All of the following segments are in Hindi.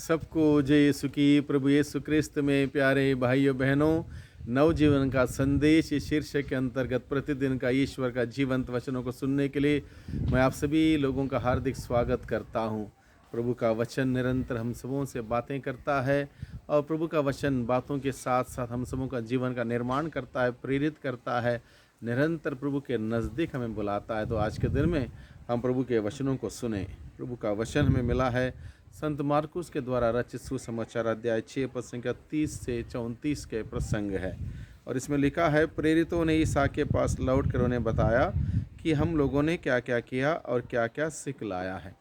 सबको जय यीशु की। प्रभु यीशु क्रिस्त में प्यारे भाइयों बहनों, नवजीवन का संदेश इस शीर्षक के अंतर्गत प्रतिदिन का ईश्वर का जीवंत वचनों को सुनने के लिए मैं आप सभी लोगों का हार्दिक स्वागत करता हूं। प्रभु का वचन निरंतर हम सबों से बातें करता है और प्रभु का वचन बातों के साथ साथ हम सबों का जीवन का निर्माण करता है, प्रेरित करता है, निरंतर प्रभु के नज़दीक हमें बुलाता है। तो आज के दिन में हम प्रभु के वचनों को सुने। प्रभु का वचन हमें मिला है संत मार्कुस के द्वारा रचित सुसमाचार अध्याय 6 पद संख्या 30 से 34 के प्रसंग है। और इसमें लिखा है, प्रेरितों ने ईसा के पास लौट कर उन्हें बताया कि हम लोगों ने क्या क्या किया और क्या क्या सीख लाया है।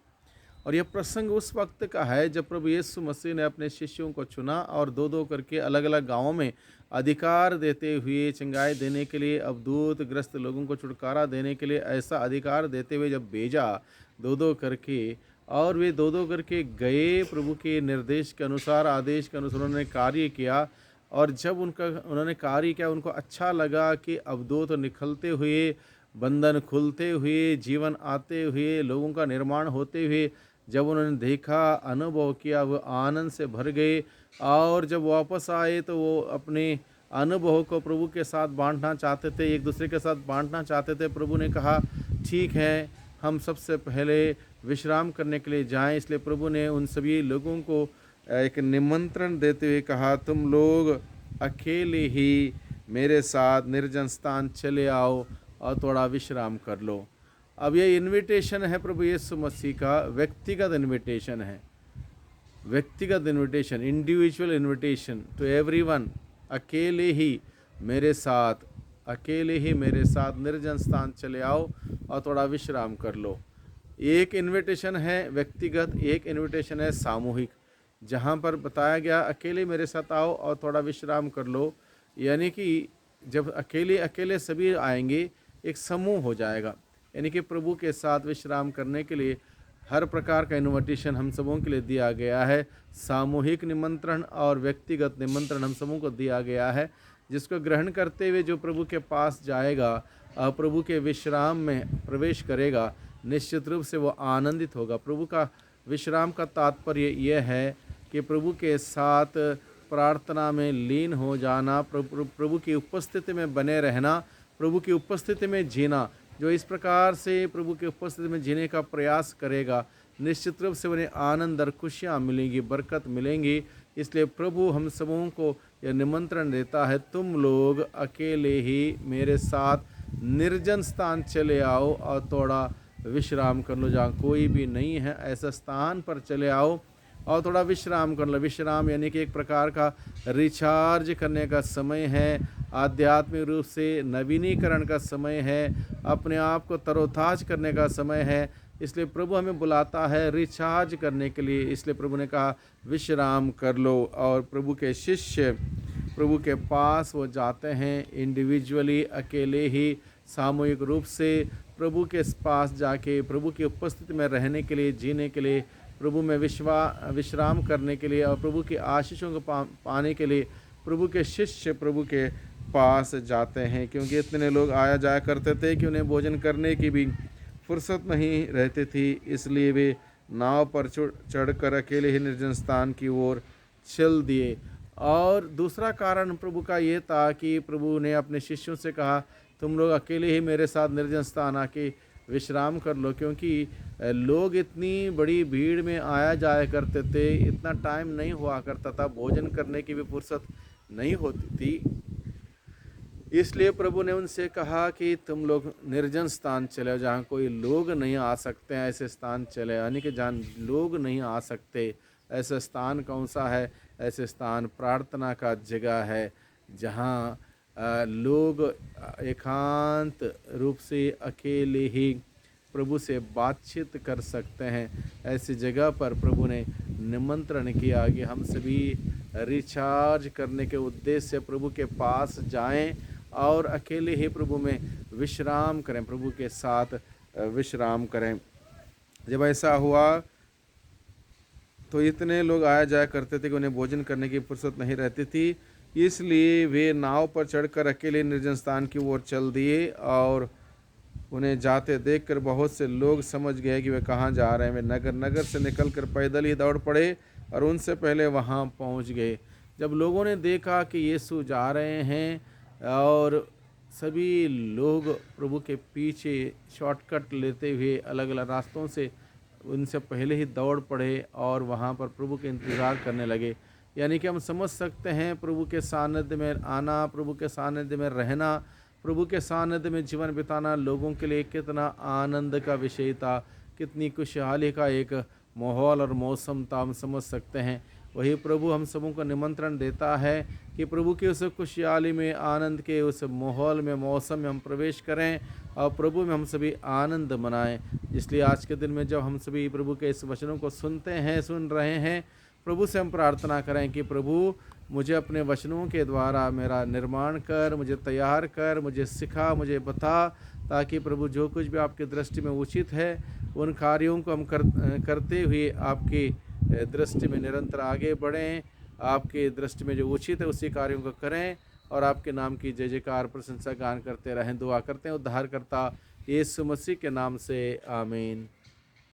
और यह प्रसंग उस वक्त का है जब प्रभु यीशु मसीह ने अपने शिष्यों को चुना और दो दो करके अलग अलग गांवों में अधिकार देते हुए चंगाई देने के लिए, अवधूत ग्रस्त लोगों को छुटकारा देने के लिए ऐसा अधिकार देते हुए जब भेजा दो दो करके, और वे दो दो करके गए, प्रभु के निर्देश के अनुसार, आदेश के अनुसार उन्होंने कार्य किया। और जब उन्होंने कार्य किया, उनको अच्छा लगा कि अवधूत निकलते हुए, बंधन खुलते हुए, जीवन आते हुए, लोगों का निर्माण होते हुए जब उन्होंने देखा, अनुभव किया, वो आनंद से भर गए। और जब वापस आए तो वो अपने अनुभव को प्रभु के साथ बांटना चाहते थे, एक दूसरे के साथ बांटना चाहते थे। प्रभु ने कहा, ठीक है, हम सबसे पहले विश्राम करने के लिए जाएं। इसलिए प्रभु ने उन सभी लोगों को एक निमंत्रण देते हुए कहा, तुम लोग अकेले ही मेरे साथ निर्जन स्थान चले आओ और थोड़ा विश्राम कर लो। अब ये इनविटेशन है प्रभु यीशु मसीह का, व्यक्तिगत इनविटेशन है, व्यक्तिगत invitation, individual invitation to everyone. अकेले ही मेरे साथ, अकेले ही मेरे साथ निर्जन स्थान चले आओ और थोड़ा विश्राम कर लो। एक इनविटेशन है व्यक्तिगत, एक इनविटेशन है सामूहिक, जहाँ पर बताया गया अकेले मेरे साथ आओ और थोड़ा विश्राम कर लो। यानी कि जब अकेले अकेले सभी आएंगे, एक समूह हो जाएगा। यानी कि प्रभु के साथ विश्राम करने के लिए हर प्रकार का इनविटेशन हम सबों के लिए दिया गया है। सामूहिक निमंत्रण और व्यक्तिगत निमंत्रण हम सबों को दिया गया है, जिसको ग्रहण करते हुए जो प्रभु के पास जाएगा और प्रभु के विश्राम में प्रवेश करेगा, निश्चित रूप से वो आनंदित होगा। प्रभु का विश्राम का तात्पर्य यह है कि प्रभु के साथ प्रार्थना में लीन हो जाना, प्रभु की उपस्थिति में बने रहना, प्रभु की उपस्थिति में जीना। जो इस प्रकार से प्रभु की उपस्थिति में जीने का प्रयास करेगा, निश्चित रूप से उन्हें आनंद और खुशियाँ मिलेंगी, बरकत मिलेंगी। इसलिए प्रभु हम सबों को यह निमंत्रण देता है, तुम लोग अकेले ही मेरे साथ निर्जन स्थान चले आओ और थोड़ा विश्राम कर लो। जहाँ कोई भी नहीं है, ऐसा स्थान पर चले आओ और थोड़ा विश्राम कर लो। विश्राम यानी कि एक प्रकार का रिचार्ज करने का समय है, आध्यात्मिक रूप से नवीनीकरण का समय है, अपने आप को तरोताज करने का समय है। इसलिए प्रभु हमें बुलाता है रिचार्ज करने के लिए। इसलिए प्रभु ने कहा विश्राम कर लो। और प्रभु के शिष्य प्रभु के पास वो जाते हैं इंडिविजुअली, अकेले ही, सामूहिक रूप से प्रभु के पास जाके प्रभु की उपस्थिति में रहने के लिए, जीने के लिए, प्रभु में विश्राम करने के लिए और प्रभु की आशीषों को पाने के लिए प्रभु के शिष्य प्रभु के पास जाते हैं। क्योंकि इतने लोग आया जाया करते थे कि उन्हें भोजन करने की भी फुर्सत नहीं रहती थी। इसलिए वे नाव पर चढ़कर अकेले ही निर्जन स्थान की ओर चल दिए। और दूसरा कारण प्रभु का ये था कि प्रभु ने अपने शिष्यों से कहा, तुम लोग अकेले ही मेरे साथ निर्जन स्थान आके विश्राम कर लो। क्योंकि लोग इतनी बड़ी भीड़ में आया जाया करते थे, इतना टाइम नहीं हुआ करता था, भोजन करने की भी फुर्सत नहीं होती थी। इसलिए प्रभु ने उनसे कहा कि तुम लोग निर्जन स्थान चले, जहाँ कोई लोग नहीं आ सकते हैं, ऐसे स्थान चले। यानी कि जहाँ लोग नहीं आ सकते, ऐसा स्थान कौन सा है? ऐसे स्थान प्रार्थना का जगह है, जहाँ लोग एकांत रूप से अकेले ही प्रभु से बातचीत कर सकते हैं। ऐसी जगह पर प्रभु ने निमंत्रण किया कि हम सभी रिचार्ज करने के उद्देश्य से प्रभु के पास जाएं और अकेले ही प्रभु में विश्राम करें, प्रभु के साथ विश्राम करें। जब ऐसा हुआ तो इतने लोग आया जाया करते थे कि उन्हें भोजन करने की फुर्सत नहीं रहती थी। इसलिए वे नाव पर चढ़कर अकेले निर्जन स्थान की ओर चल दिए और उन्हें जाते देखकर बहुत से लोग समझ गए कि वे कहाँ जा रहे हैं। वे नगर नगर से निकलकर पैदल ही दौड़ पड़े और उनसे पहले वहाँ पहुँच गए। जब लोगों ने देखा कि यीशु जा रहे हैं और सभी लोग प्रभु के पीछे शॉर्टकट लेते हुए अलग अलग रास्तों से उनसे पहले ही दौड़ पड़े और वहाँ पर प्रभु के इंतज़ार करने लगे। यानी कि हम समझ सकते हैं प्रभु के सानिध्य में आना, प्रभु के सानिध्य में रहना, प्रभु के सानिध्य में जीवन बिताना लोगों के लिए कितना आनंद का विषय था, कितनी खुशहाली का एक माहौल और मौसम था, हम समझ सकते हैं। वही प्रभु हम सबों को निमंत्रण देता है कि प्रभु के उस खुशहाली में, आनंद के उस माहौल में, मौसम में हम प्रवेश करें और प्रभु में हम सभी आनंद मनाएं। इसलिए आज के दिन में जब हम सभी प्रभु के इस वचनों को सुन रहे हैं, प्रभु से हम प्रार्थना करें कि प्रभु मुझे अपने वचनों के द्वारा मेरा निर्माण कर, मुझे तैयार कर, मुझे सिखा, मुझे बता, ताकि प्रभु जो कुछ भी आपकी दृष्टि में उचित है उन कार्यों को हम करते हुए आपकी दृष्टि में निरंतर आगे बढ़ें, आपके दृष्टि में जो उचित है उसी कार्यों को करें और आपके नाम की जय जयकार प्रशंसा गान करते रहें। दुआ करते हैं उद्धारकर्ता यीशु मसीह के नाम से, आमीन।